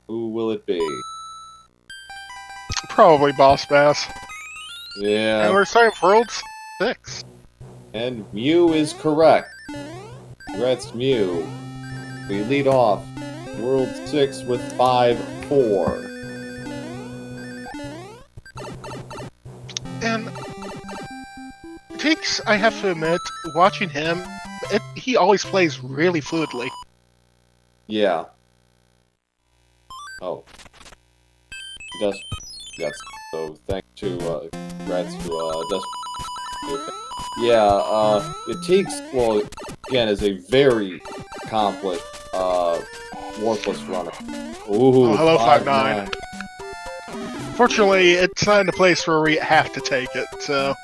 Who will it be? Probably Boss Bass. Yeah. And we're starting World 6. And Mew is correct. Congrats, Mew. We lead off World 6 with 5-4. And Teex, I have to admit, watching him, he always plays really fluidly. Yeah. Oh. He does. Yes. So thanks to congrats to Dust. Yeah. Teex, well, again, is a very accomplished worthless runner. Ooh. Oh, hello, 5-9. Fortunately, it's not in a place where we have to take it, so...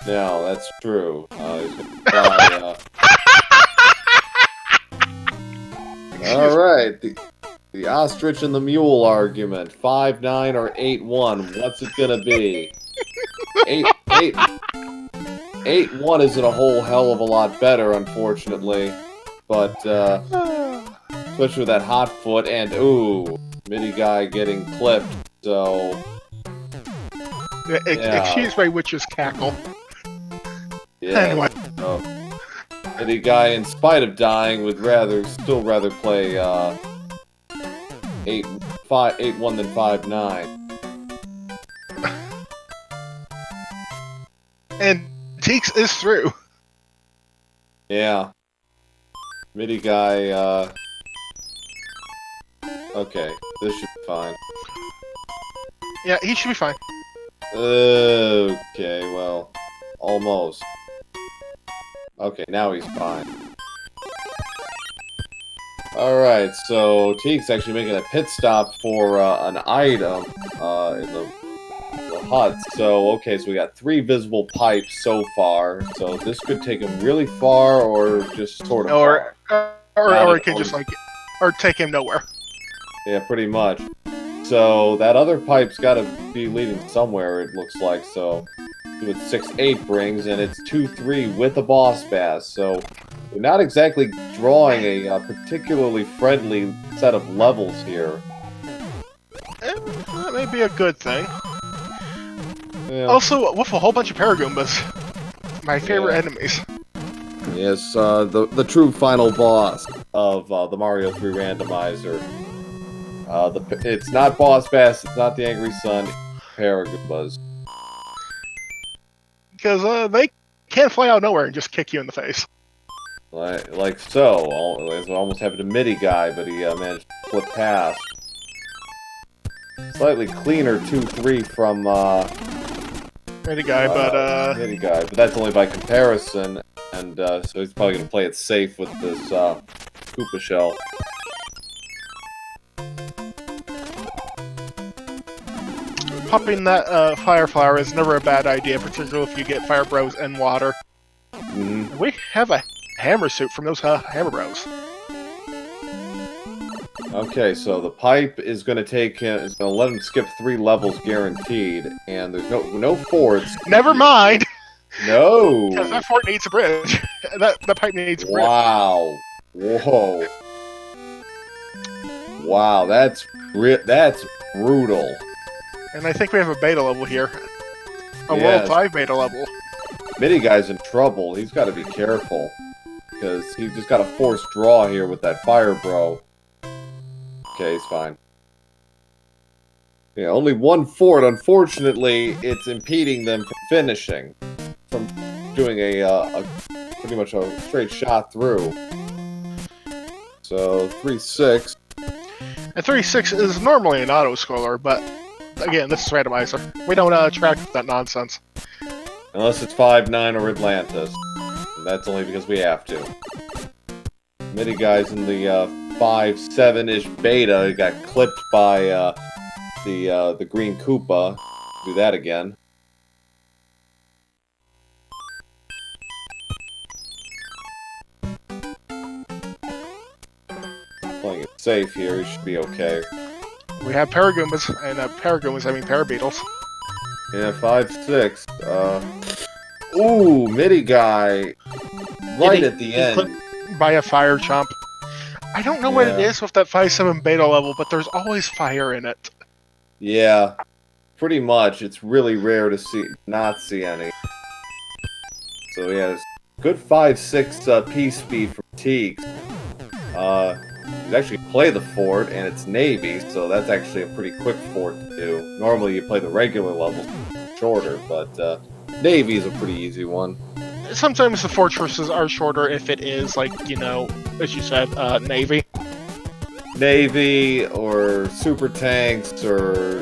No, that's true. He's gonna try, Alright, the ostrich and the mule argument. 5-9 or 8-1. What's it gonna be? 8-1 isn't a whole hell of a lot better, unfortunately. But, especially with that hot foot and, ooh, MidiguyDP getting clipped, so... Yeah. Excuse my witch's cackle. Yeah. Anyway. So, MidiguyDP, in spite of dying, would still rather play 8-1 than 5-9. And Teex is through. Yeah. MidiguyDP, okay, this should be fine. Yeah, he should be fine. Okay, well, almost. Okay, now he's fine. Alright, so Teex actually making a pit stop for an item in the hut. So, okay, so we got 3 visible pipes so far. So this could take him really far or just sort of Or it can far. just, like, or take him nowhere. Yeah, pretty much. So that other pipe's got to be leading somewhere, it looks like. So see what 6-8 brings, and it's 2-3 with a boss bass. So we're not exactly drawing a particularly friendly set of levels here. That may be a good thing. Yeah. Also, with a whole bunch of Paragoombas. My favorite enemies. Yes, the true final boss of the Mario 3 Randomizer. It's not Boss Bass, it's not the Angry Sun, Paragoombas. Because they can't fly out of nowhere and just kick you in the face. Like so. Almost happened to MidiguyDP, but he managed to flip past. Slightly cleaner 2-3 from MidiguyDP, but that's only by comparison, and so he's probably going to play it safe with this Koopa Shell. Popping that Fire Flower is never a bad idea, particularly if you get Fire Bros and water. Mm-hmm. We have a Hammer Suit from those Hammer Bros. Okay, so the pipe is going to take him. Is going to let him skip 3 levels guaranteed, and there's no forts. Never mind. No. Because that fort needs a bridge. that pipe needs a bridge. Wow. Whoa. Wow, that's brutal. And I think we have a beta level here. A Yes. World 5 beta level. MidiguyDP's in trouble. He's got to be careful, because he's just got a forced draw here with that Fire Bro. Okay, he's fine. Yeah, only 1 fort. Unfortunately, it's impeding them from finishing, from doing a pretty much a straight shot through. So 3-6. And 3-6 is normally an auto-scroller, but again, this is Randomizer. We don't track that nonsense. Unless it's 5-9 or Atlantis. And that's only because we have to. MidiguyDP's in the 5-7-ish beta. He got clipped by the green Koopa. Do that again. Playing it safe here, he should be okay. We have Paragoombas, and Paragoombas, I mean Parabeetles. Yeah, 5-6. Ooh, MidiguyDP right at the end. By a Fire Chomp. I don't know what it is with that 5-7 beta level, but there's always fire in it. Yeah, pretty much. It's really rare to not see any. So yeah, it's good 5-6 P speed from Teex. You actually play the fort, and it's Navy, so that's actually a pretty quick fort to do. Normally you play the regular levels shorter, but Navy is a pretty easy one. Sometimes the fortresses are shorter if it is, like, you know, as you said, Navy. Navy, or super tanks, or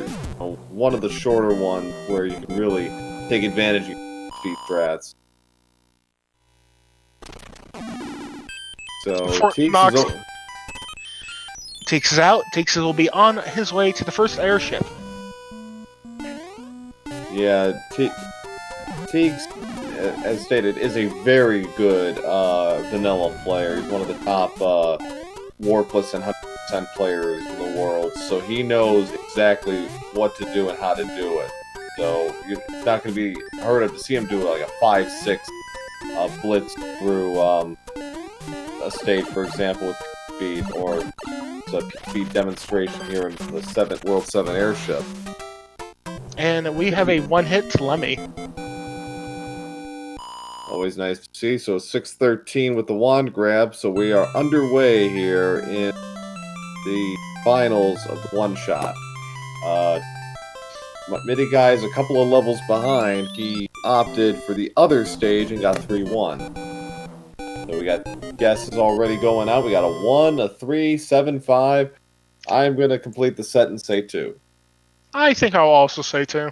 one of the shorter ones where you can really take advantage of your speed strats. So Teex is out. Teex will be on his way to the first airship. Yeah, Teex, as stated, is a very good vanilla player. He's one of the top warpless and 100% players in the world, so he knows exactly what to do and how to do it. So it's not going to be unheard of to see him do like a 5-6 blitz through a stage, for example, with speed, or a speed demonstration here in the World 7 airship. And we have a one-hit Lemmy. Always nice to see. So 6-13 with the wand grab. So we are underway here in the finals of the one-shot. Midiguy is a couple of levels behind. He opted for the other stage and got 3-1. So we got guesses already going out. We got a 1, a 3, 7, 5. I'm going to complete the set and say 2. I think I'll also say 2.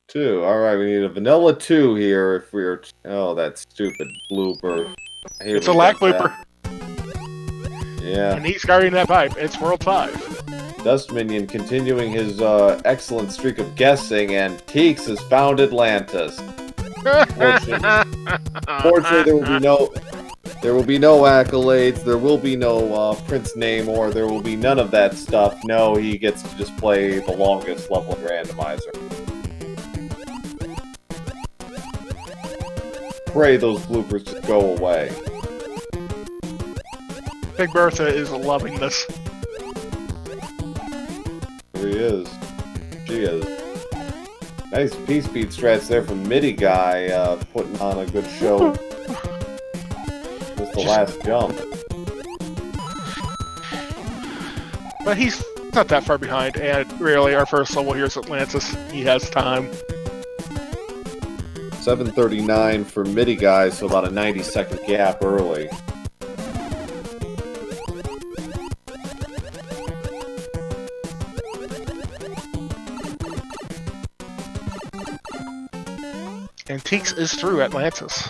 2. Alright, we need a vanilla 2 here if we're... Oh, that stupid blooper. It's a lag blooper. Yeah. And he's guarding that pipe. It's World 5. Dust Minion continuing his excellent streak of guessing, and Teex has found Atlantis. Fortunately, there will be no accolades, there will be no Prince Namor, there will be none of that stuff. No, he gets to just play the longest level in Randomizer. Pray those bloopers just go away. Big Bertha is loving this. There he is. She is. Nice P-speed strats there from Midiguy, putting on a good show. Just the last jump. But he's not that far behind, and really, our first level here is Atlantis. He has time. 7:39 for Midiguy, so about a 90-second gap early. And Teex is through Atlantis.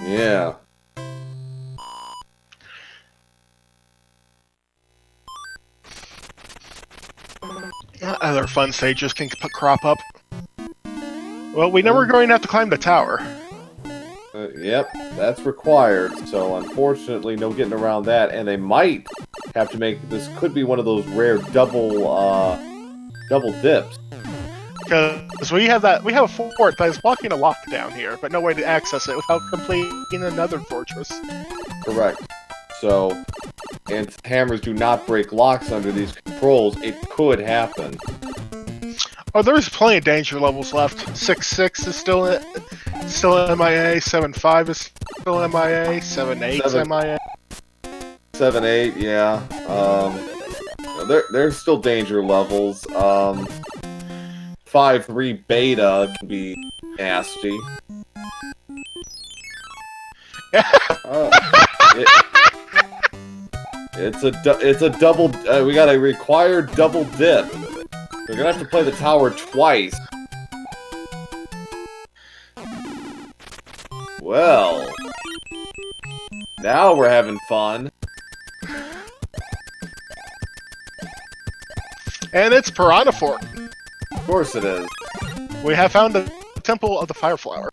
Yeah. Other fun stages can crop up. Well, we know we're going to have to climb the tower. Yep, that's required. So unfortunately, no getting around that, and they might have to make this. Could be one of those rare double dips. Because we have a fort that is blocking a lock down here, but no way to access it without completing another fortress. Correct. So, and hammers do not break locks under these controls. It could happen. Oh, there's plenty of danger levels left. 6-6 is still MIA. 7-5 is still MIA. 7-8 is MIA. 7-8, yeah. There's still danger levels. 5-3 beta can be nasty. It's a double. We got a required double dip. We're gonna have to play the tower twice. Well, now we're having fun. And it's Piranha Fort. Of course it is. We have found the Temple of the Fireflower.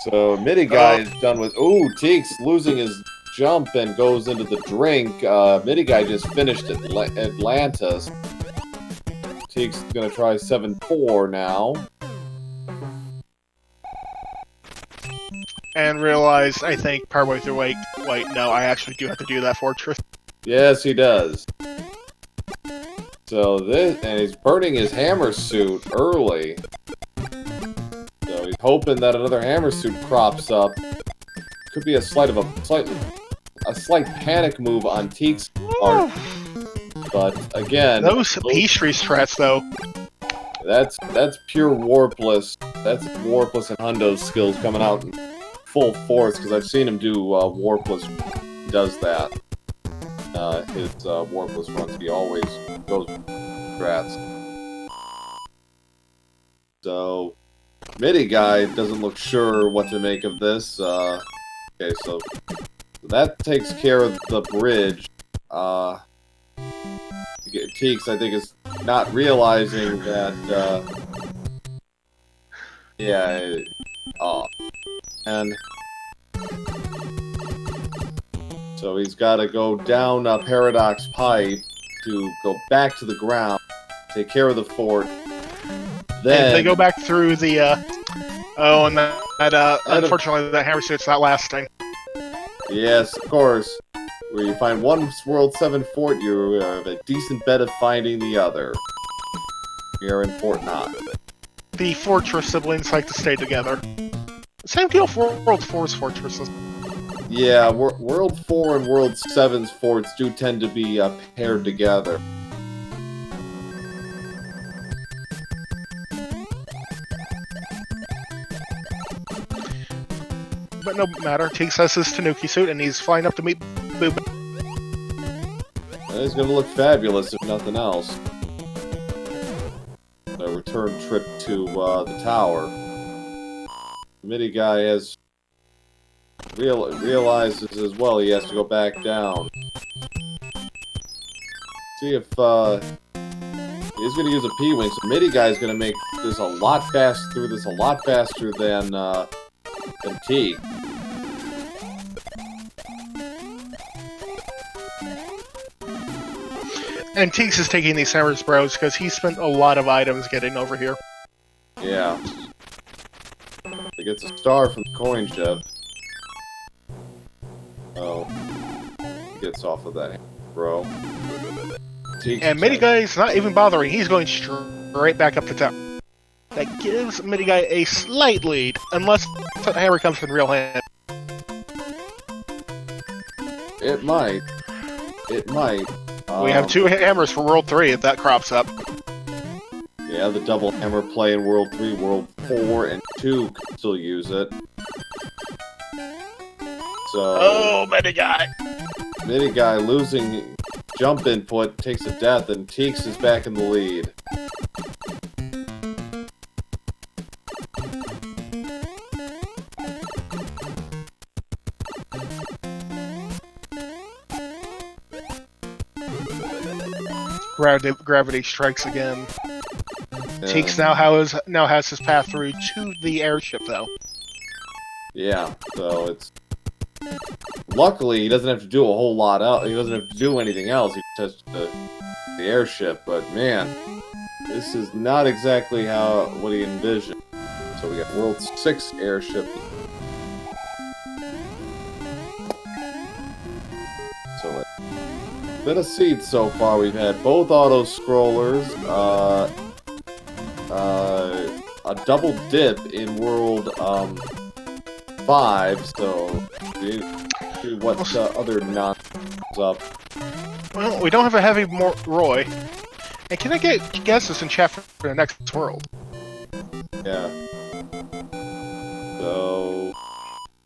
So Midiguy is done with. Ooh, Teex losing his jump and goes into the drink. Midiguy just finished Atlantis. Teex is gonna try 7-4 now. and realized, I think, partway through, wait, no, I actually do have to do that fortress. Yes, he does. So this, and he's burning his hammer suit early. So he's hoping that another hammer suit crops up. Could be a slight panic move on Teex' part. But again, Those pastry strats, though. That's pure Warpless. That's Warpless and Hundo's skills coming out in full force, because I've seen him do Warpless. He does that. His Warpless runs, he always goes strats. So, MidiguyDP doesn't look sure what to make of this. Okay, so that takes care of the bridge. Teex, I think, is not realizing that, and so he's got to go down a Paradox Pipe to go back to the ground, take care of the fort. Then And they go back through the, unfortunately, the hammer suit's not lasting. Yes, of course. Where you find one World 7 fort, you have a decent bet of finding the other. We are in Fort 9. The fortress siblings like to stay together. Same deal for World 4's fortresses. Yeah, World 4 and World 7's forts do tend to be paired together. But no matter, Teex has his Tanuki suit and he's flying up to meet Boob. He's gonna look fabulous if nothing else. A return trip to the tower. MidiguyDP has realizes as well he has to go back down. See if he's gonna use a P-wing. So MidiguyDP is gonna make this a lot faster than Teex. And Teex is taking these Hammer's Bros because he spent a lot of items getting over here. Yeah. He gets a star from the coin ship. Oh. He gets off of that, bro. And MidiguyDP's not even bothering. He's going straight back up the top. That gives MidiguyDP a slight lead, unless the hammer comes in real hand. It might. It might. We have two hammers for World 3 if that crops up. Yeah, the double hammer play in World 3, World 4, and 2 can still use it. So... Oh, MidiguyDP! MidiguyDP losing jump input takes a death, and Teex is back in the lead. Gravity strikes again. Yeah. Teex now has his path through to the airship, though. Yeah, so it's... Luckily, he doesn't have to do a whole lot else. He doesn't have to do anything else. He just the airship, but man, this is not exactly what he envisioned. So we got World 6 airship. So bit of seeds so far. We've had both auto scrollers, a double dip in World 5. So what other nonsense up? Well, we don't have a heavy Roy. And can I get guesses in chat for the next world? Yeah. So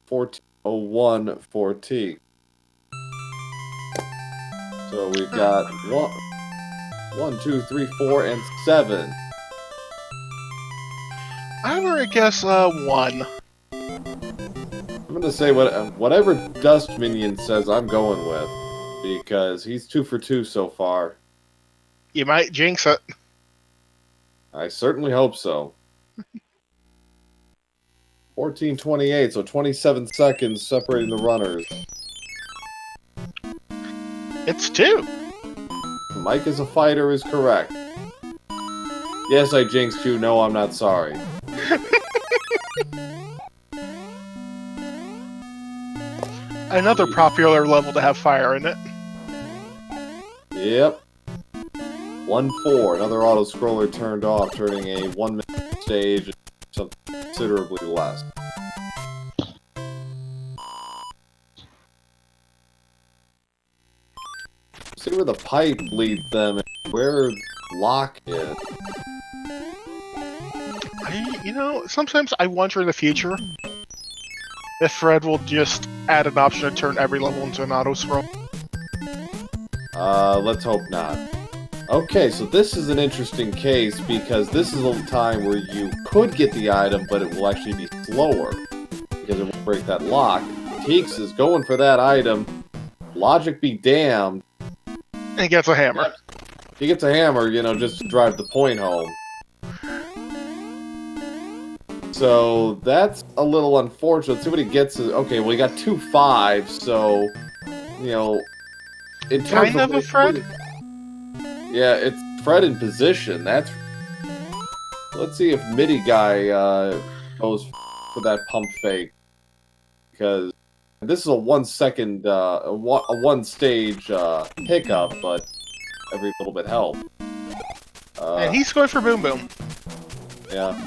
1401 for Teex. So we've got 1, 2, 3, 4, and 7. I'm gonna guess 1. I'm gonna say whatever Dust Minion says I'm going with, because he's 2 for 2 so far. You might jinx it. I certainly hope so. 14:28, so 27 seconds separating the runners. It's 2. Mike is a fighter is correct. Yes, I jinxed you. No, I'm not sorry. Another popular level to have fire in it. Yep. 1-4. Another auto-scroller turned off, turning a 1-minute stage into something considerably less. See where the pipe leads them and where lock is. Sometimes I wonder in the future if Fred will just add an option to turn every level into an auto-scroll. Let's hope not. Okay, so this is an interesting case because this is a time where you could get the item, but it will actually be slower because it will break that lock. Teex is going for that item. Logic be damned. And he gets a hammer. He gets a hammer, just to drive the point home. So that's a little unfortunate. See what he gets is, okay, well, he got 2 5s, so, in terms kind of a Fred? Yeah, it's Fred in position. Let's see if MidiguyDP goes for that pump fake. Because this is a 1 second, a 1 stage hiccup, but every little bit helps. And he's going for Boom Boom. Yeah.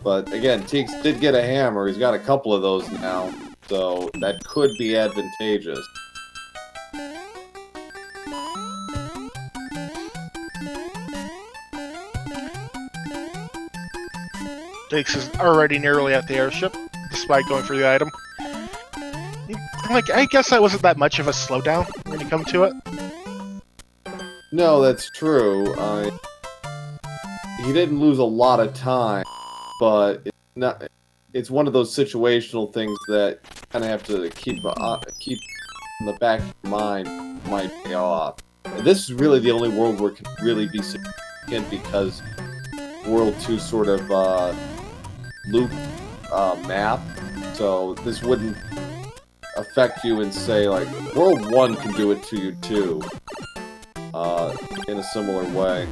But again, Teex did get a hammer. He's got a couple of those now, so that could be advantageous. Teex is already nearly at the airship, despite going for the item. I guess that wasn't that much of a slowdown when you come to it. No, that's true. He didn't lose a lot of time, but it's one of those situational things that you kind of have to keep in the back of your mind, might pay off. And this is really the only world where it can really be significant because World 2 sort of loop map, so this wouldn't affect you and say, like, World 1 can do it to you too, in a similar way.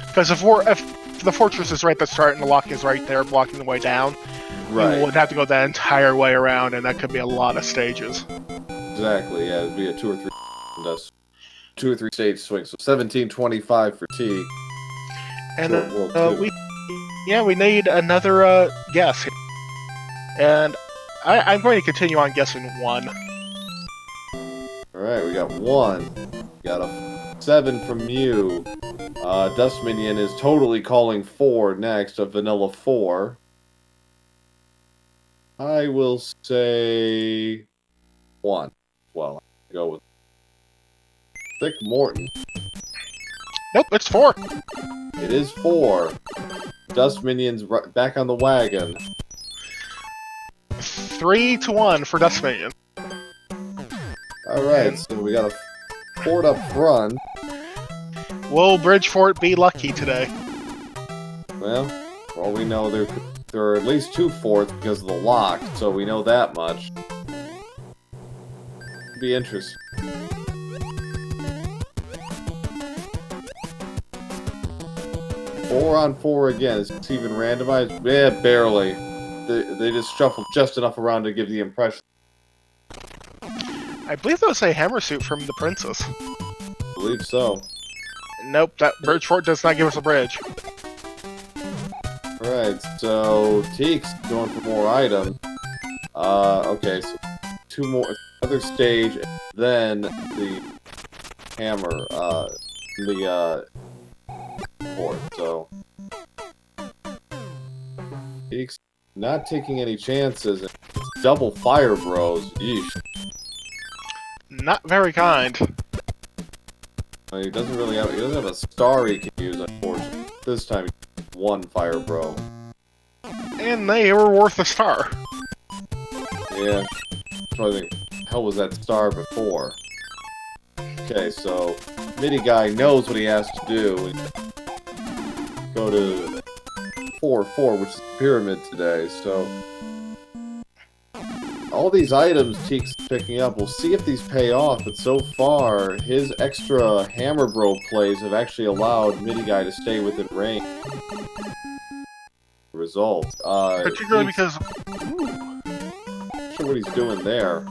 Because if the fortress is right at the start and the lock is right there blocking the way down, right, you would have to go that entire way around, and that could be a lot of stages. Exactly, yeah, it'd be a 2 or 3 stage swing, so 1725 for T. And we need another guess here. And I'm going to continue on guessing 1. Alright, we got 1. We got a 7 from you. Dust Minion is totally calling 4 next, a vanilla 4. I will say 1. Well, I'll go with Thick Morton. Nope, it's 4. It is 4. Dust Minion's back on the wagon. 3-1 for Dust Minion. Alright, so we got a fort up front. Will Bridgefort be lucky today? Well, for all we know, there are at least 2 forts because of the lock, so we know that much. Be interesting. Four on 4 again. Is it even randomized? Yeah, barely. They just shuffled just enough around to give the impression. I believe that was a hammer suit from the princess. I believe so. Nope, that Bridgefort does not give us a bridge. Alright, so Teex going for more items. Okay, so 2 more, another stage, and then the hammer, the fort, so Teex not taking any chances. It's double fire bros. Yeesh. Not very kind. He doesn't really have. He doesn't have a star he can use, unfortunately. This time, he has 1 fire bro. And they were worth a star. Yeah. So I think, hell was that star before? Okay, so MidiguyDP knows what he has to do. Go to 4-4, which is the pyramid today. So all these items Teex is picking up, we'll see if these pay off, but so far, his extra Hammer Bro plays have actually allowed MidiguyDP to stay within range. result. Particularly because... Not sure what he's doing there.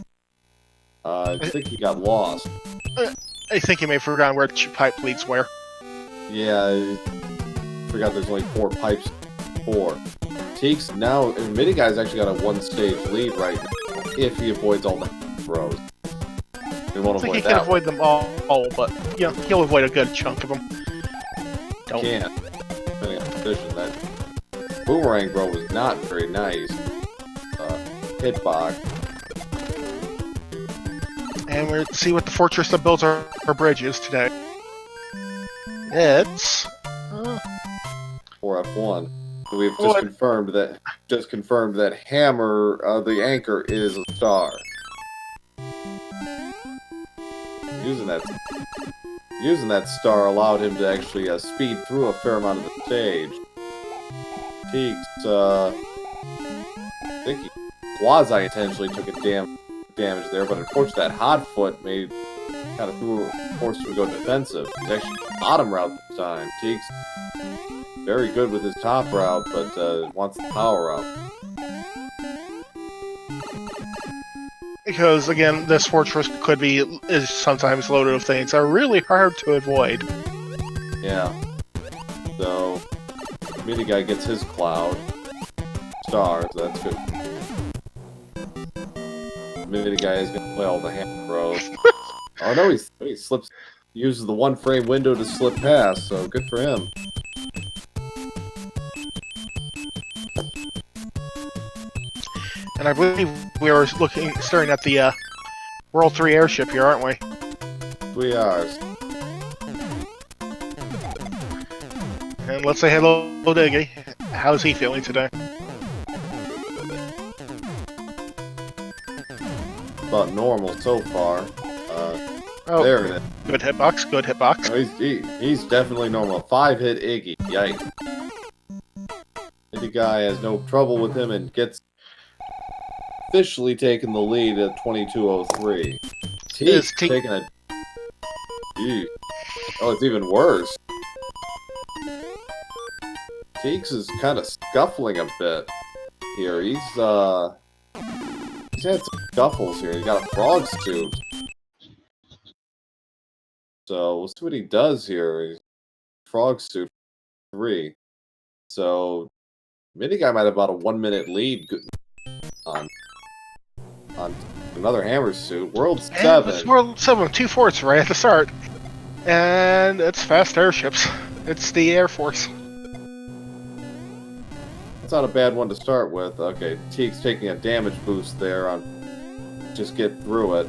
I think he got lost. I think he may have forgotten where pipe leads were. Yeah, I forgot there's only 4 pipes. 4. Teex now, MidiguyD's actually got a 1-stage lead right now, if he avoids all the throws. He won't I think avoid he that can avoid them all, but you know, he'll avoid a good chunk of them. Don't. Can't. Depending on the position, that boomerang throw was not very nice. Hitbox. And we'll see what the fortress that builds our bridge is today. It's... 4F1. We've just confirmed that Hammer, the anchor, is a star. Using that star allowed him to actually speed through a fair amount of the stage. Teex, I think he quasi-intentionally took a damage there, but unfortunately that hot foot made kind of forced him to go defensive. He's actually bottom route this time. Teex very good with his top route, but wants the power up. Because, again, this fortress is sometimes loaded with things that are really hard to avoid. Yeah. So, Minigun gets his cloud. Star, so that's good. Minigun is gonna play all the hand throws. Oh no, he slips, uses the 1-frame window to slip past, so good for him. And I believe we are staring at the World 3 airship here, aren't we? We are. And let's say hello to Iggy. How's he feeling today? About normal so far. Oh, there it is. Good hitbox, good hitbox. Oh, he's definitely normal. 5-hit Iggy. Yikes. Guy has no trouble with him and gets officially taking the lead at 22:03. Teex taking a... Ew. Oh, it's even worse. Teex is kind of scuffling a bit here. He's had some scuffles here. He got a frog suit. So we'll see what he does here. He's frog suit 3. So Minigun might have about a 1-minute lead on another hammer suit. World 7. It's World 7, 2 forts right at the start. And it's fast airships. It's the Air Force. That's not a bad one to start with. Okay, Teex taking a damage boost there on just get through it.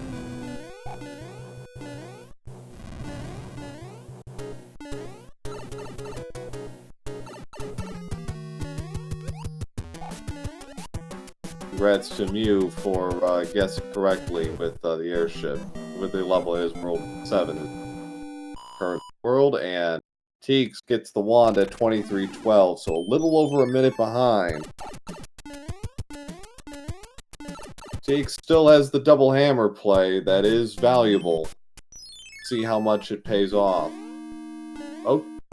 Congrats to Mew for guessing correctly with the airship. With the level it is World 7 current world, and Teex gets the wand at 23:12, so a little over a minute behind. Teex still has the double hammer play that is valuable. See how much it pays off.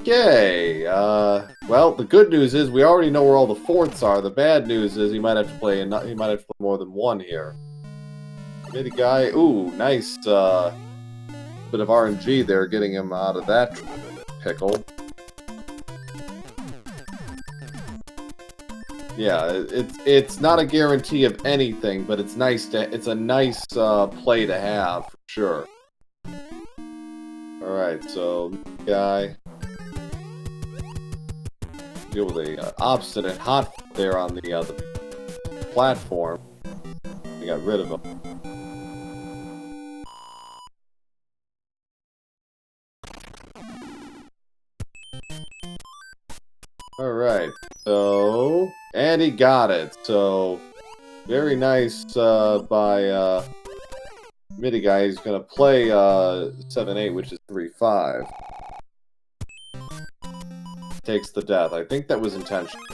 Okay, well, the good news is we already know where all the forts are. The bad news is he might have to play more than one here. Midi-guy, ooh, nice, bit of RNG there, getting him out of that pickle. Yeah, it's not a guarantee of anything, but it's a nice play to have, for sure. Alright, so, guy... deal with a obstinate hot there on the platform. We got rid of him. Alright, so... and he got it, so... very nice by Midi-guy. He's gonna play 7-8, which is 3-5. Takes the death. I think that was intentional.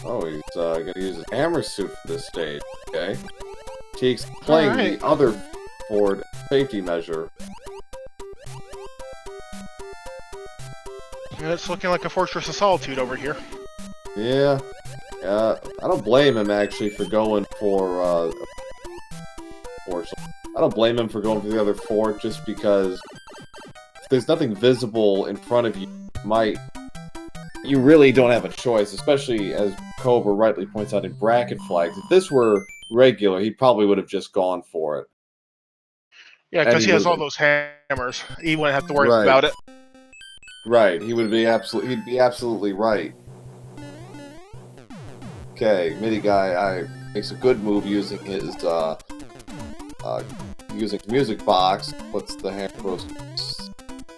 Oh, he's gonna use his hammer suit for this stage. Okay. Teex playing the other forward safety measure. It's looking like a Fortress of Solitude over here. Yeah. I don't blame him, actually, for going for, I don't blame him for going for the other fort, just because if there's nothing visible in front of you, you really don't have a choice, especially, as Cobra rightly points out, in bracket flags. If this were regular, he probably would have just gone for it. Yeah, because he has all those hammers. He wouldn't have to worry about it. Right, he'd be absolutely right. Okay, MidiguyDP makes a good move using his music box, puts the hammer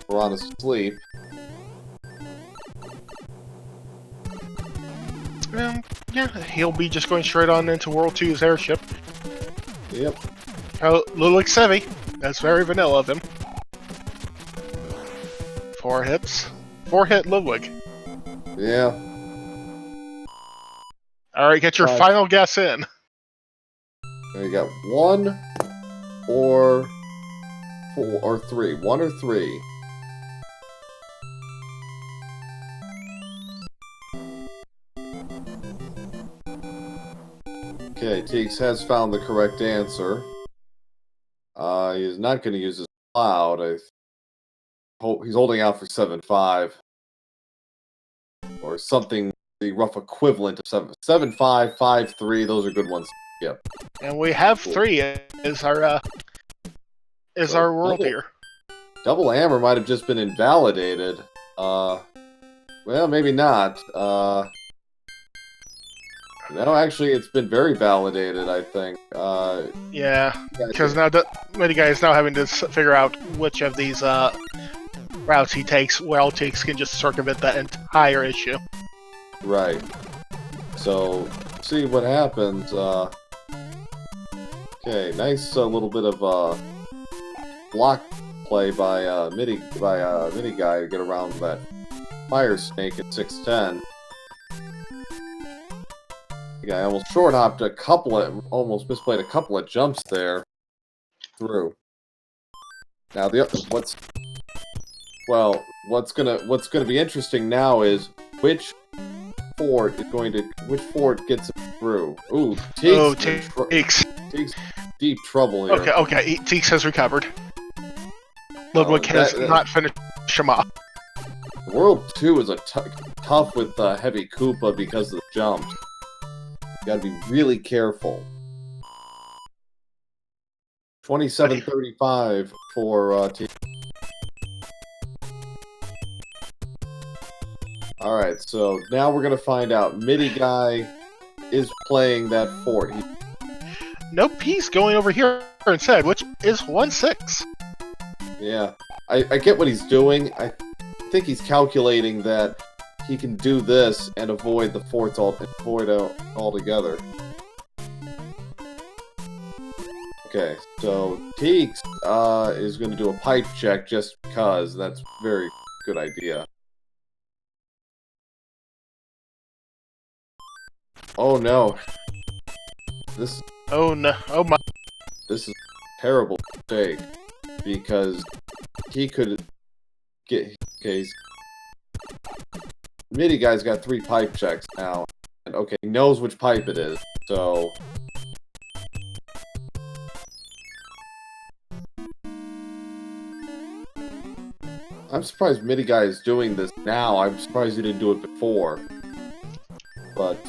Piranha to sleep. Yeah, he'll be just going straight on into World 2's airship. Yep. Ludwig Sevi. That's very vanilla of him. 4 hits. 4-hit Ludwig. Yeah. Alright, get your final guess in. You got 1 or 4 or 3. 1 or 3. Okay, Teex has found the correct answer. He's not going to use his cloud. He's holding out for 7-5. Or something, the rough equivalent of 7-5, 5-3. Those are good ones. Yep. And we have 3 as our world here. Double hammer might have just been invalidated. Well, maybe not. No, actually, it's been very validated, I think. Yeah, because now MidiguyDP is now having to figure out which of these routes he takes. Well, Teex can just circumvent that entire issue. Right. So, see what happens. Okay, nice little bit of block play by MidiguyDP to get around that fire snake at 610. The guy almost short hopped almost misplayed a couple of jumps there through. Now what's gonna be interesting now is which fort gets it through. Ooh, Teex. Teex deep trouble here. Okay, Teex has recovered. Ludwig has not finished him off. World 2 is tough with Heavy Koopa because of the jumps. You gotta be really careful. 27-35 for Teex. Alright, so now we're gonna find out. MidiguyDP is playing that fort. Nope, he's going over here instead, which is 1-6. Yeah, I get what he's doing. I think he's calculating that he can do this and avoid the forts altogether. Okay, so Teex is going to do a pipe check just because. That's a very good idea. Oh no. Oh no. Oh my. This is a terrible mistake. Because he could get... Okay, MidiguyDP's got 3 pipe checks now. And okay, he knows which pipe it is, so... I'm surprised MidiguyDP is doing this now. I'm surprised he didn't do it before. But,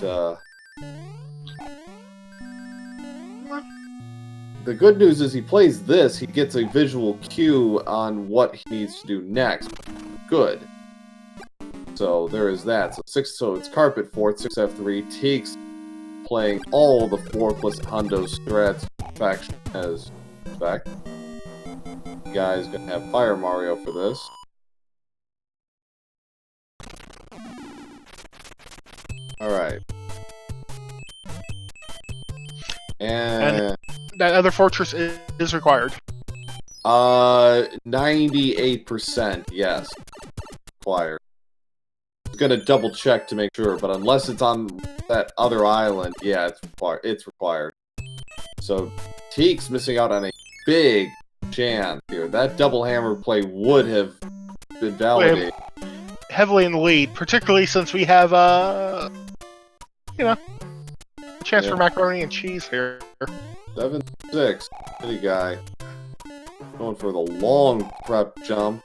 the good news is he plays this, he gets a visual cue on what he needs to do next. Good. So there is that. So it's Carpet Fort, 6F3, Teex playing all the 4 plus Hundo strats faction as fact. Guy's gonna have Fire Mario for this. Alright. And that other fortress is required. 98%, yes. Required. I'm gonna double check to make sure, but unless it's on that other island, yeah, it's required. So, Teex missing out on a big chance here. That double hammer play would have been validated. heavily in the lead, particularly since we have, you know, a chance for macaroni and cheese here. 7-6. Any guy. Going for the long prep jump.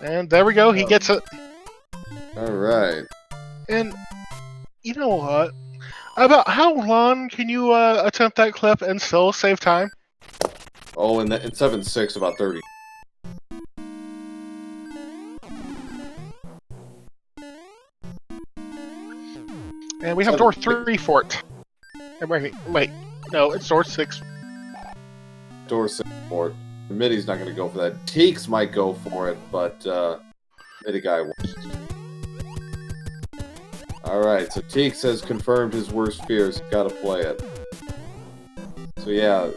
And there we go, he gets it. Alright. And, you know what? About how long can you attempt that clip and still save time? Oh, and in 7-6, about 30. And we have door 3 for it. Wait, no, it's door 6. Door 6 for it. Middy's not going to go for that. Teex might go for it, but Midiguy won't. Alright, so Teex has confirmed his worst fears. Gotta play it. So yeah,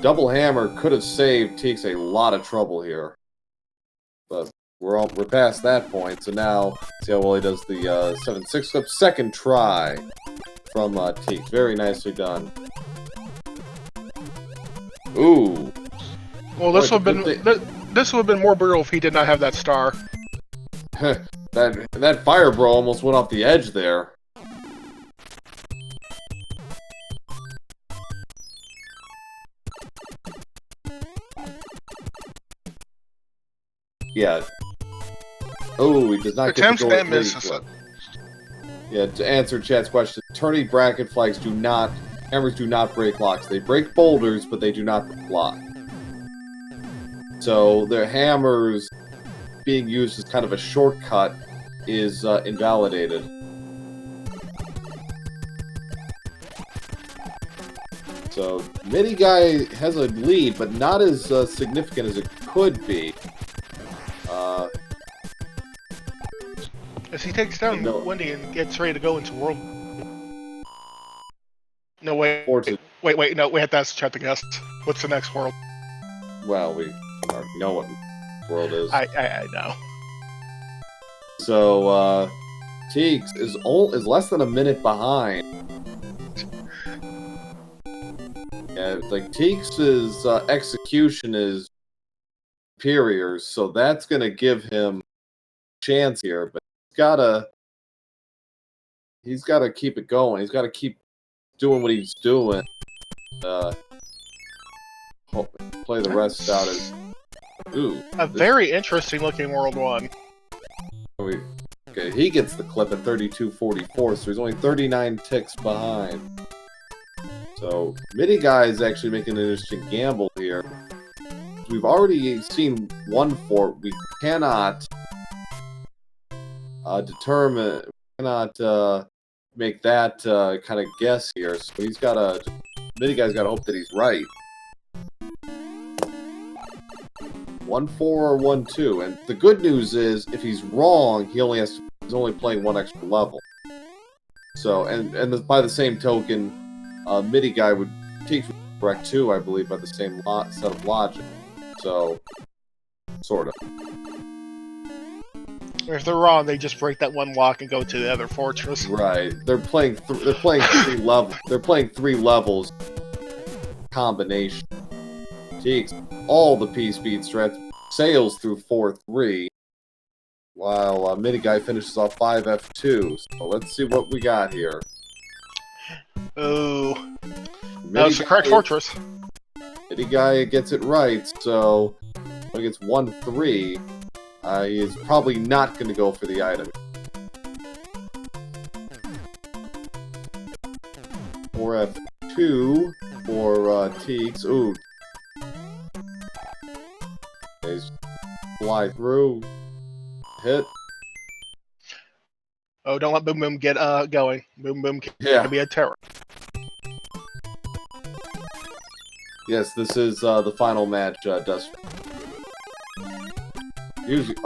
Double Hammer could have saved Teex a lot of trouble here. But we're past that point, so now see how well he does the 7-6 clip. Second try from Teex. Very nicely done. Ooh. Well, this would have been more brutal if he did not have that star. that fire bro almost went off the edge there. Yeah. Oh, he does not get the door 3. Yeah, to answer chat's question, Tourney bracket flags hammers do not break locks. They break boulders, but they do not break locks. So their hammers being used as kind of a shortcut is invalidated. So Midiguy has a lead, but not as significant as it could be. As he takes down Wendy and gets ready to go into World... No, wait, no, we have to ask chat the guests. What's the next world? Well, we already know what world is. I know. So, Teex is less than a minute behind. Yeah, like, Teex's execution is superior, so that's gonna give him a chance here, but he's gotta keep it going. He's gotta keep doing what he's doing. Play the rest out as... Ooh. Very interesting looking World 1. Okay, he gets the clip at 32.44, so he's only 39 ticks behind. So, Midiguy is actually making an interesting gamble here. We've already seen one fort. We cannot make that kind of guess here. So Midiguy's gotta hope that he's right. 1-4 or 1-2, and the good news is if he's wrong, he's only playing one extra level. So, and by the same token, Midiguy would Teex would be correct too, I believe, by the same set of logic. So, sort of. If they're wrong, they just break that one lock and go to the other fortress. Right. They're playing 3 levels. They're playing 3 levels combination. Teex, all the P-speed strats, sails through 4-3, while Midiguy finishes off 5F2. So let's see what we got here. Ooh. That was the correct fortress. Midiguy gets it right, so when he gets 1-3, he is probably not going to go for the item. 4F2 for Teex. Ooh. He's fly through. Hit. Oh, don't let Boom Boom get going. Boom Boom can be a terror. Yes, this is the final match, Dust.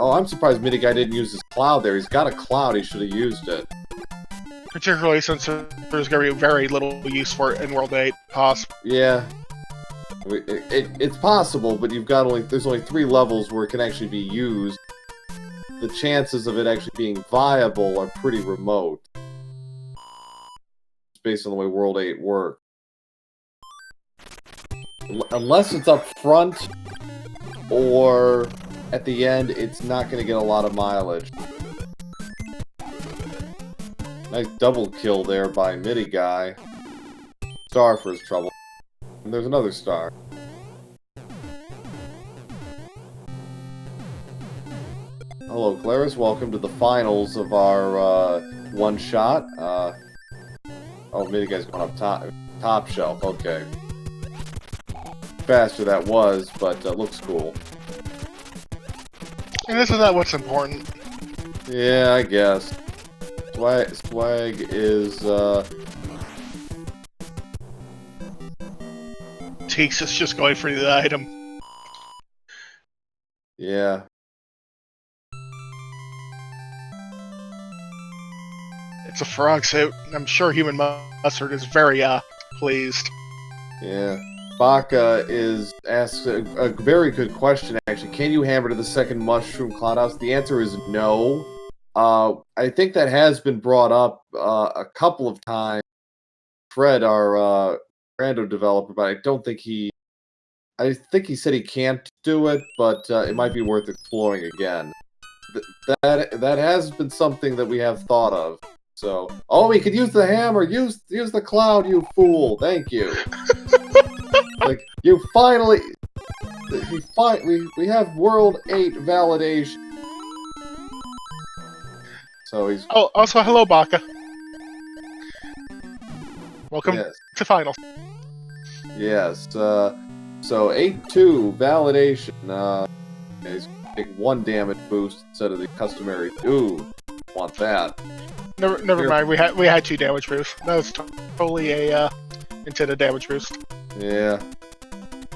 I'm surprised Midiguy didn't use his cloud there. He's got a cloud, he should have used it. Particularly since there's going to be very little use for it in World 8. Yeah. It's possible, but there's only 3 levels where it can actually be used. The chances of it actually being viable are pretty remote. based on the way World 8 works. Unless it's up front or at the end, it's not going to get a lot of mileage. Nice double kill there by MidiguyDP. Star for his trouble. And there's another star. Hello, Claris. Welcome to the finals of our one-shot. Oh, MidiguyDP's going up top shelf. Okay. Faster that was, but looks cool. And isn't that what's important? Yeah, I guess. Swag is, Teex is just going for the item. Yeah. It's a frog suit. I'm sure Human Mustard is very, pleased. Yeah. Baka asks a very good question, actually. Can you hammer to the second Mushroom Cloud House? The answer is no. I think that has been brought up a couple of times. Fred, our rando developer, but I don't think I think he said he can't do it, but it might be worth exploring again. That has been something that we have thought of. So, oh, we could use the hammer. Use the cloud, you fool. Thank you. Like, you finally... We have World 8 validation. So he's... Oh, also, hello, Baka. Welcome to finals. Yes, so 8-2 validation. He's taking 1 damage boost instead of the customary 2. Want that. Never mind, we had 2 damage boosts. That was totally a intended damage boost. Yeah.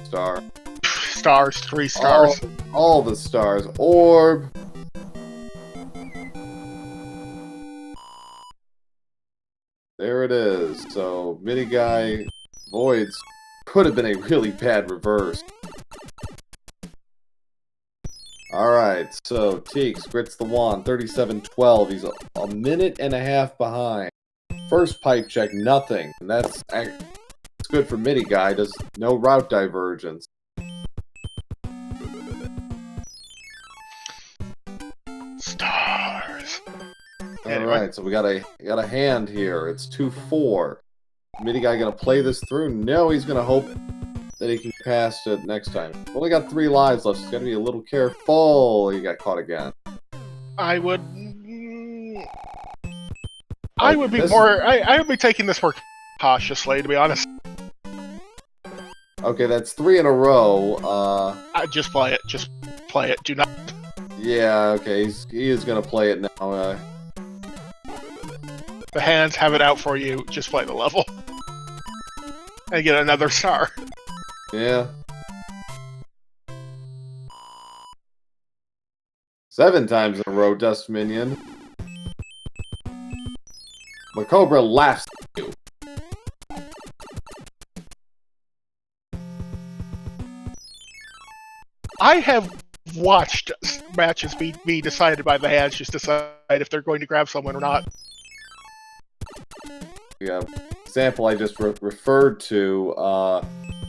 Star. Stars, 3 stars. All the stars. Orb. There it is. So MidiguyDP Voids could have been a really bad reverse. Alright, so Teex grits the wand, 37-12. He's a minute and a half behind. First pipe check, nothing. And that's good for MidiguyDP. Does no route divergence. Stars. Alright, so we got a hand here. It's 2-4. MidiguyDP gonna play this through? No, he's gonna hope that he can pass it next time. Only got 3 lives left, so he's gotta be a little careful. He got caught again. I would be taking this more cautiously, to be honest. Okay, that's 3 in a row. Just play it. Just play it. Do not. Yeah, okay, he is gonna play it now. The hands have it out for you. Just play the level. And get another star. Yeah. 7 times in a row, Dust Minion. Macobra laughs at you. I have watched matches be decided by the hands, just decide if they're going to grab someone or not. Yeah, example I just referred to,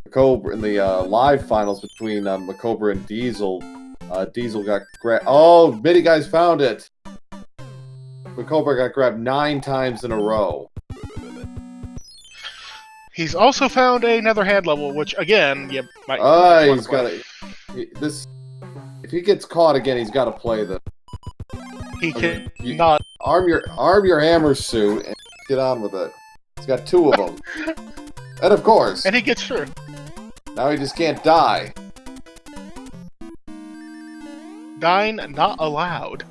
Macobra in the live finals between Macobra and Diesel. Diesel got grabbed. Oh, MidiguyDP's found it. Macobra got grabbed 9 times in a row. He's also found another hand level, which again, you might. He's got this. If he gets caught again, he's got to play the. He can not arm your hammer suit and get on with it. He's got 2 of them, and of course, and he gets through. Now he just can't die. Dying not allowed.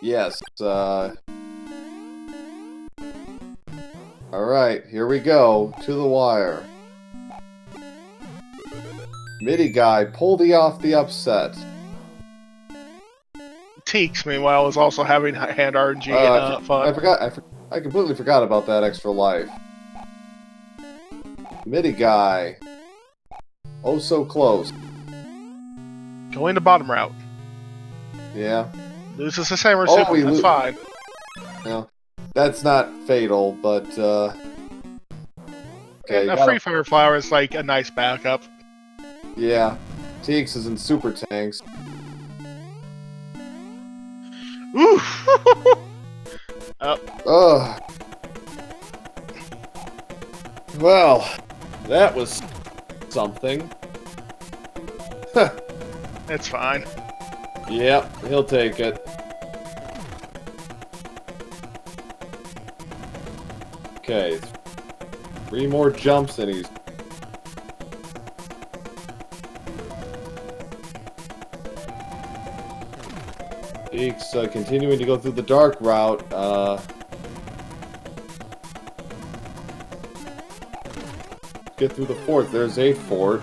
Yes. Alright, here we go. To the wire. MidiguyDP, pull off the upset. Teex, meanwhile, is also having hand RNG fun. I completely forgot about that extra life. MidiguyDP. Oh, so close. Going to bottom route. Yeah. Loses the hammer suit, that's fine. No, that's not fatal, but Okay, And a free fire flower is like a nice backup. Yeah. Teex is in super tanks. Ooh! Ugh. Well, that was something. It's fine. Yep, he'll take it. Okay. 3 more jumps and he's... Teex continuing to go through the dark route. Get through the fort. There's a fort.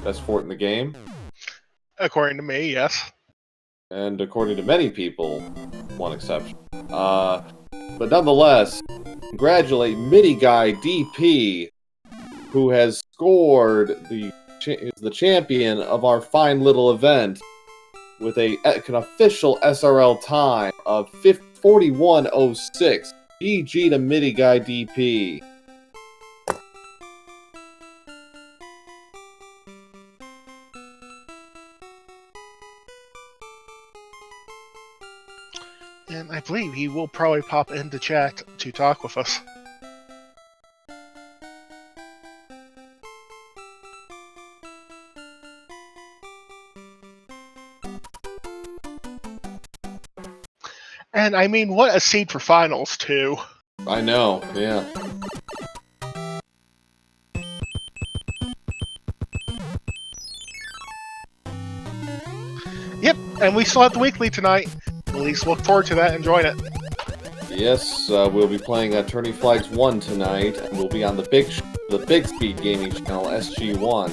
Best fort in the game. According to me, yes. And according to many people, one exception. But nonetheless, congratulate MidiguyDP, who has scored is the champion of our fine little event with an official SRL time of 41:06. GG to MidiguyDP. And I believe he will probably pop into chat to talk with us. And I mean, what a seed for finals, too. I know, yeah. Yep, and we still have the weekly tonight. At least look forward to that and join it. Yes, we'll be playing Tourney Flags 1 tonight, and we'll be on the Big Speed Gaming channel, SG1.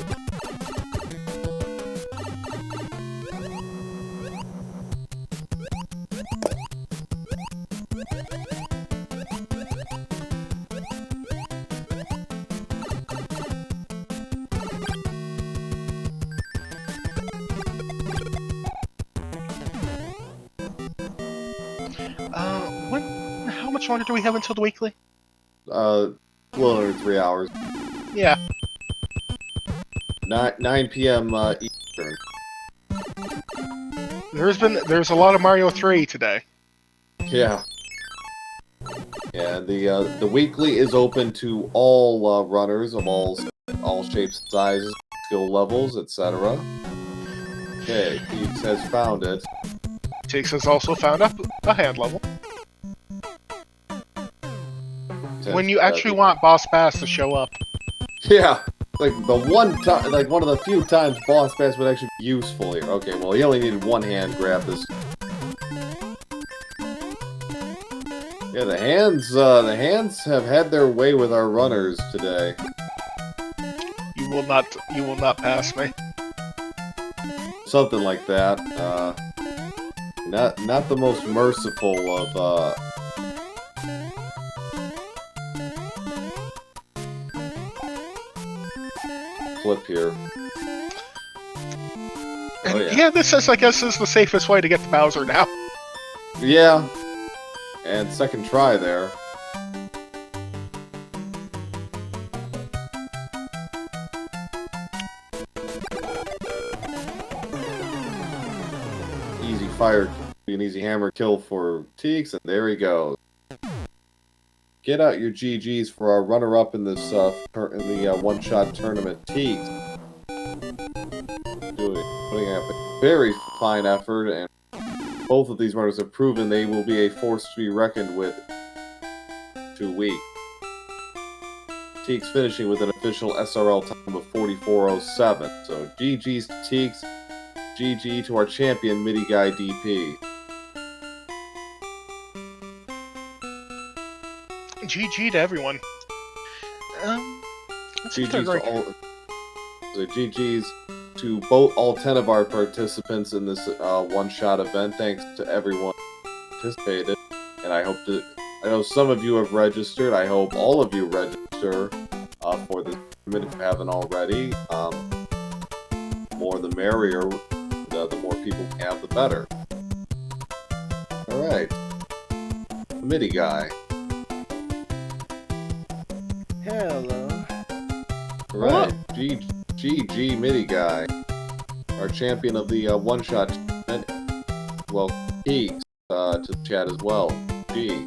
How much longer do we have until the weekly? A little under 3 hours. Yeah. 9 p.m. Eastern. There's a lot of Mario 3 today. Yeah. Yeah, the weekly is open to all runners of all shapes, sizes, skill levels, etc. Okay, Teex has found it. Teex has also found a hand level. When you actually want Boss Bass to show up. Yeah, like the one time, like one of the few times Boss Bass would actually be useful here. Okay, well he only needed one hand grab this. Yeah, the hands have had their way with our runners today. You will not pass me. Something like that. Not the most merciful of clip here. And yeah, this is, I guess, is the safest way to get to Bowser now. Yeah. And second try there. Easy fire, an easy hammer kill for Teex, and there he goes. Get out your GGs for our runner-up in this one-shot tournament, Teex. Putting up a very fine effort, and both of these runners have proven they will be a force to be reckoned with 2 weeks. Teex finishing with an official SRL time of 44:07. So GG's to Teex, GG to our champion MidiguyDP. GG to everyone. GG's to all 10 of our participants in this one-shot event. Thanks to everyone who participated, and I know some of you have registered. I hope all of you register for this tournament if you haven't already. More the merrier. The more people we have, the better. All right, Midi Guy. Hello. Right. GG Midiguy, our champion of the one-shot. Well, Teex to the chat as well. G.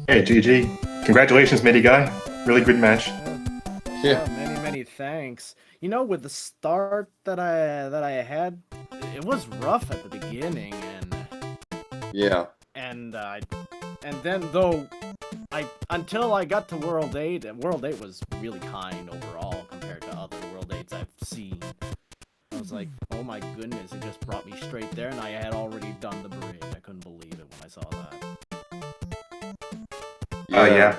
Hey, GG. Congratulations, Midiguy. Really good match. Yeah, many thanks. You know, with the start that I had, it was rough at the beginning, and yeah, and then though until I got to World 8, and World 8 was really kind overall compared to other World 8s I've seen. I was like, oh my goodness, it just brought me straight there, and I had already done the bridge. I couldn't believe it when I saw that. Yeah.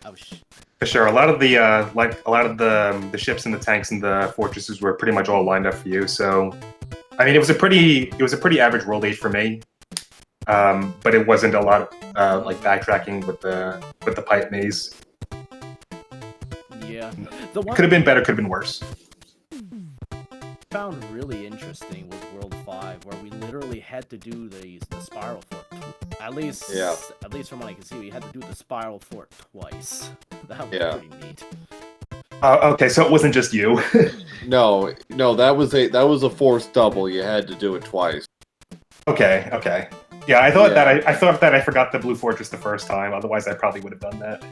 Oh shit. For sure, a lot of the ships and the tanks and the fortresses were pretty much all lined up for you. So, I mean, it was a pretty average World 8 for me. But it wasn't a lot of like backtracking with the pipe maze. Yeah, Could have been better, could have been worse. Found really interesting was World 5, where we literally had to do the spiral fort. At least from what I can see, we had to do the spiral fort twice. That was pretty neat. Okay, so it wasn't just you. no, that was a forced double. You had to do it twice. Okay. Yeah, I thought that I forgot the Blue Fortress the first time. Otherwise, I probably would have done that.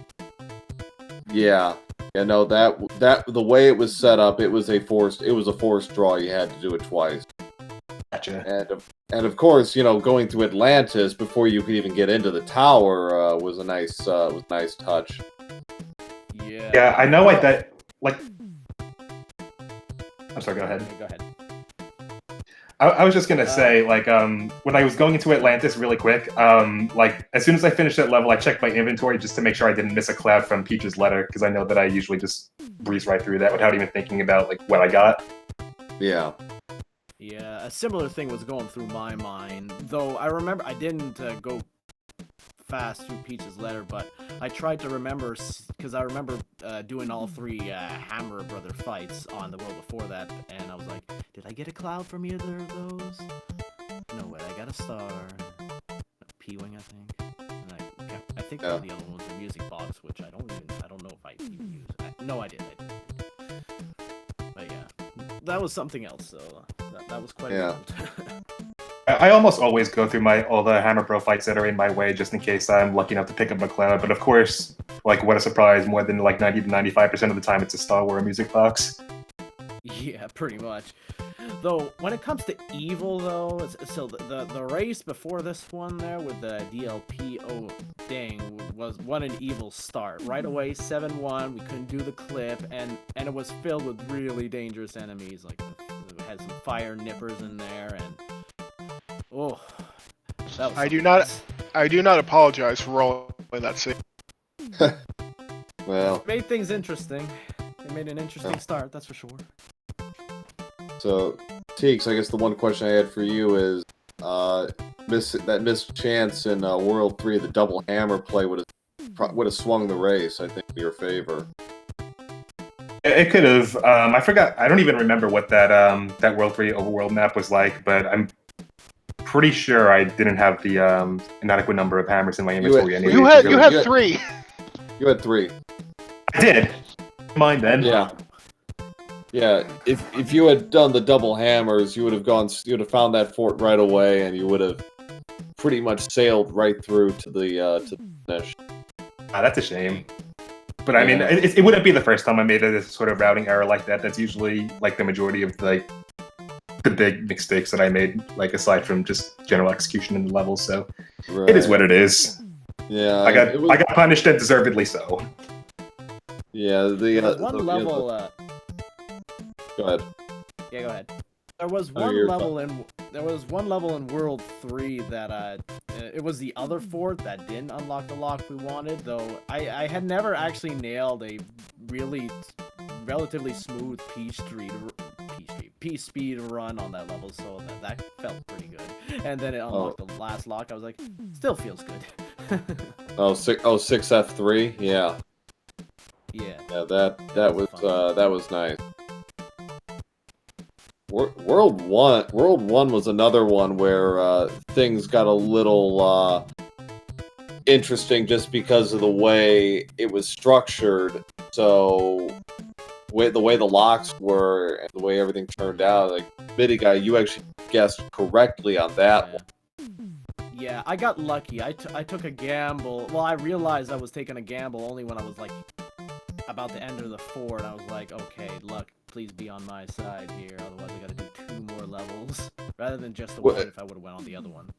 Yeah. Yeah, no, that the way it was set up, it was a forced draw. You had to do it twice. Gotcha. And of course, going through Atlantis before you could even get into the tower was a nice touch. Yeah. Yeah, I know. I'm sorry. Go ahead. Go ahead. I was just gonna say, when I was going into Atlantis really quick, as soon as I finished that level, I checked my inventory just to make sure I didn't miss a cloud from Peach's letter, because I know that I usually just breeze right through that without even thinking about what I got. Yeah. Yeah, a similar thing was going through my mind, though I remember I didn't go fast through Peach's letter, but I tried to remember, because I remember doing all 3 Hammer Brother fights on the world before that, and I was like, did I get a cloud from either of those? No way, I got a star. A P-Wing, I think. And I think the other one was the music box, which I don't know if I even used. No, I did. But yeah, that was something else, so that was quite a I almost always go through all the Hammer Bro fights that are in my way, just in case I'm lucky enough to pick up a cloud. But of course, what a surprise! More than 90 to 95% of the time, it's a Star Wars music box. Yeah, pretty much. Though when it comes to evil, though, so the race before this one there with the DLP thing was an evil start. Right away, 7-1. We couldn't do the clip, and it was filled with really dangerous enemies. Like it had some fire nippers in there, and that was I do not apologize for rolling that scene. Well, it made things interesting. It made an interesting start, that's for sure. So, Teex, I guess the one question I had for you is, missed chance in World 3, the double hammer play would have swung the race, I think, in your favor. It could have. I forgot. I don't even remember what that World 3 overworld map was like, but I'm pretty sure I didn't have the inadequate number of hammers in my inventory anyway. You had 3. You had 3. I did. Mine then. Yeah. Yeah. If you had done the double hammers, you would have found that fort right away, and you would have pretty much sailed right through to the finish. That's a shame. But I mean, it wouldn't be the first time I made a sort of routing error like that. That's usually the majority of the big mistakes that I made, aside from just general execution in the level. So it is what it is. Yeah, I got punished, and deservedly so. Yeah, one level. Go ahead. Yeah, go ahead. There was one level in World 3 that it was the other fort that didn't unlock the lock we wanted, though I had never actually nailed a relatively smooth Peach speed run on that level, so that felt pretty good. And then it unlocked the last lock. I was like, still feels good. 6F3, yeah. Yeah. Yeah, that was nice. World 1 was another one where things got a little interesting just because of the way it was structured. So the way the locks were and the way everything turned out, like Midigai, you actually guessed correctly on that one. Yeah, I got lucky. I took a gamble. Well, I realized I was taking a gamble only when I was like about to enter the fort. I was like, okay, luck, please be on my side here. Otherwise, I gotta do 2 more levels rather than just the one if I would have went on the other one.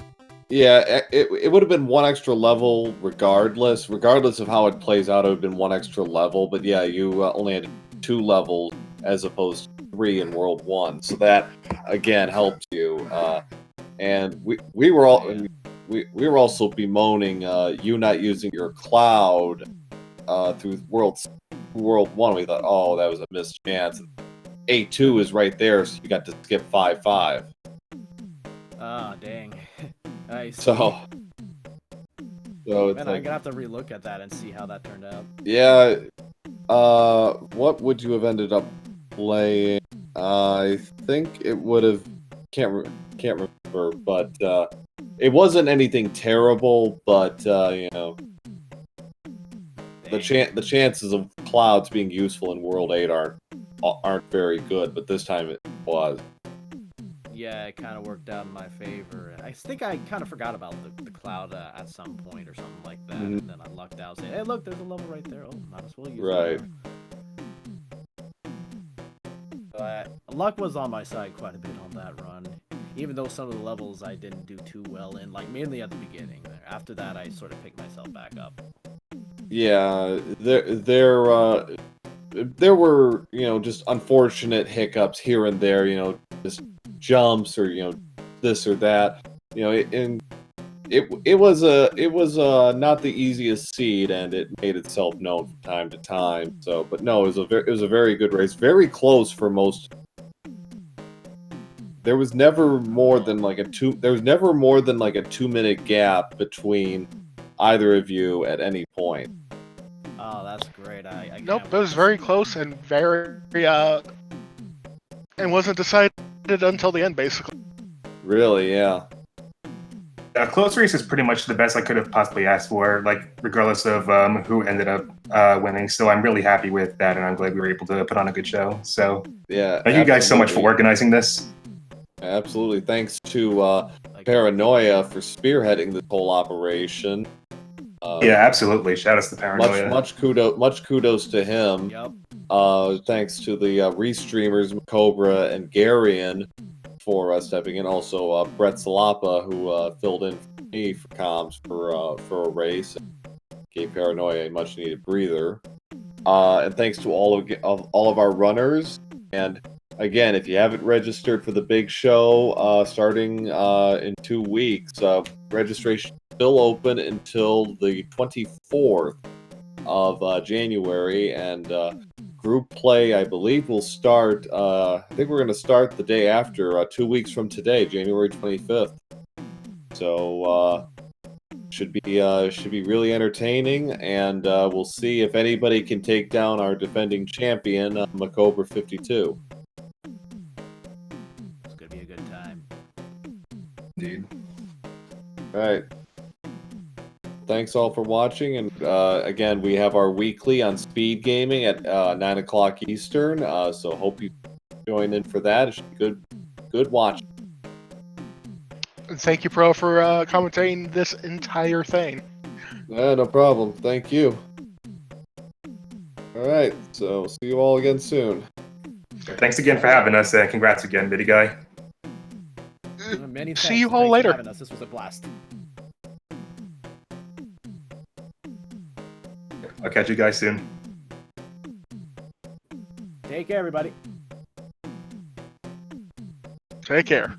Yeah, it would have been 1 extra level regardless. Regardless of how it plays out, it would have been 1 extra level. But yeah, you only had 2 levels as opposed to 3 in World 1. So that, again, helped you. And we were all... We were also bemoaning you not using your cloud through World 1. We thought, oh, that was a missed chance. A2 is right there, so you got to skip 5-5. Ah, dang. Nice. So it's Man, like, I'm gonna have to relook at that and see how that turned out. yeah. What would you have ended up playing? I think it would have. Can't remember, but it wasn't anything terrible. But you know, the chances of clouds being useful in World 8 aren't very good. But this time it was. Yeah, it kind of worked out in my favor. I think I kind of forgot about the cloud at some point or something like that, and then I lucked out, saying, "Hey, look, there's a level right there. Oh, might as well use it." But luck was on my side quite a bit on that run, even though some of the levels I didn't do too well in, like mainly at the beginning. After that, I sort of picked myself back up. Yeah, there were, you know, just unfortunate hiccups here and there, you know, just jumps or, you know, this or that, you know, and it was not the easiest seed, and it made itself known from time to time. So, but no, it was a very good race, very close for most. There was never more than like a 2-minute gap between either of you at any point. Oh, that's great. I Nope, can't that was very close and very and wasn't decided until the end, basically. Really, yeah. A close race is pretty much the best I could have possibly asked for, like regardless of who ended up winning. So I'm really happy with that, and I'm glad we were able to put on a good show. So yeah, thank you guys so much for organizing this. Absolutely, thanks to Paranoia for spearheading this whole operation. Yeah, absolutely. Shout out to Paranoia. Much kudos to him. Yep. Thanks to the restreamers Cobra and Garion for stepping in. Also, Brett Salapa, who filled in for me for comms for a race, and gave Paranoia a much needed breather. And thanks to all of our runners. And again, if you haven't registered for the big show starting in 2 weeks, registration is still open until the 24th of January, and group play, I believe, will start. I think we're going to start the day after, 2 weeks from today, January 25th. So should be really entertaining, and we'll see if anybody can take down our defending champion, Macobra 52. It's gonna be a good time. Indeed. All right. Thanks all for watching, and again, we have our weekly on Speed Gaming at 9 o'clock Eastern, so hope you join in for that. It should be good watching. And thank you, Pro, for commentating this entire thing. No problem. Thank you. All right, so see you all again soon. Thanks again for having us, and congrats again, Midigai. Many thanks. See you all Thanks for later. having us. This was a blast. I'll catch you guys soon. Take care, everybody. Take care.